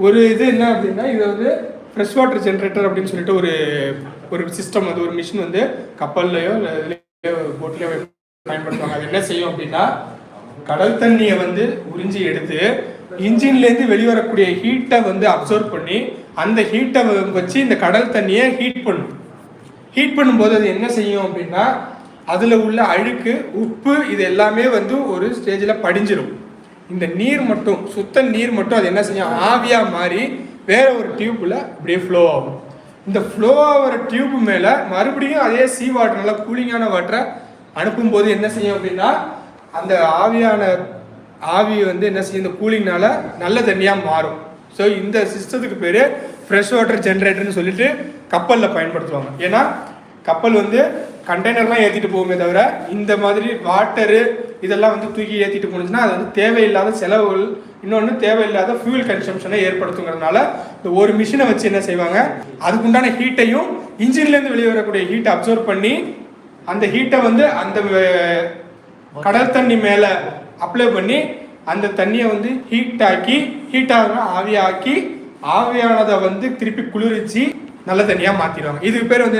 ஒரு இது என்ன அப்படின்னா இது வந்து ஃப்ரெஷ் வாட்டர் ஜென்ரேட்டர் அப்படின்னு சொல்லிட்டு ஒரு ஒரு சிஸ்டம், அது ஒரு மிஷின் வந்து கப்பல்லையோ இல்லை போட்லையோ பயன்படுத்துவாங்க. அது என்ன செய்யும் அப்படின்னா கடல் தண்ணியை வந்து உறிஞ்சி எடுத்து இன்ஜின்லேருந்து வெளிவரக்கூடிய ஹீட்டை வந்து அப்சர்வ் பண்ணி அந்த ஹீட்டை வச்சு இந்த கடல் தண்ணியை ஹீட் பண்ணும். ஹீட் பண்ணும்போது அது என்ன செய்யும் அப்படின்னா அதில் உள்ள அழுக்கு, உப்பு இது எல்லாமே வந்து ஒரு ஸ்டேஜில் படிஞ்சிடும். இந்த நீர் மட்டும், சுத்த நீர் மட்டும் அது என்ன செய்யும், ஆவியாக மாறி வேற ஒரு டியூப்பில் அப்படியே ஃப்ளோ ஆகும். இந்த ஃப்ளோ ஆகிற டியூப் மேலே மறுபடியும் அதே சீ வாட்டர், நல்லா கூலிங்கான வாட்டரை அனுப்பும்போது என்ன செய்யும் அப்படின்னா அந்த ஆவி வந்து என்ன செய்யும், இந்த கூலிங்னால நல்ல தண்ணியாக மாறும். ஸோ இந்த சிஸ்டத்துக்கு பேர் ஃப்ரெஷ் வாட்டர் ஜென்ரேட்டர்னு சொல்லிட்டு கப்பலில் பயன்படுத்துவாங்க. ஏன்னா கப்பல் வந்து கண்டெய்னர்லாம் ஏற்றிட்டு போகுமே தவிர இந்த மாதிரி வாட்டரு இதெல்லாம் வந்து தூக்கி ஏற்றிட்டு போணுச்சுன்னா அது வந்து தேவையில்லாத செலவுகள், இன்னொன்று தேவையில்லாத ஃபியூல் கன்சம்ஷனை ஏற்படுத்துங்கிறதுனால இந்த ஒரு மிஷினை வச்சு என்ன செய்வாங்க, அதுக்குண்டான ஹீட்டையும் இன்ஜின்லேருந்து வெளியே வரக்கூடிய ஹீட்டை அப்சர்வ் பண்ணி அந்த ஹீட்டை வந்து அந்த கடல் தண்ணி மேலே அப்ளை பண்ணி அந்த தண்ணியை வந்து ஹீட்டாக ஆவியாக்கி ஆவியானதை வந்து திருப்பி குளிர்ச்சி நல்ல தண்ணியாக மாற்றிடுவாங்க. இதுக்கு பேர் வந்து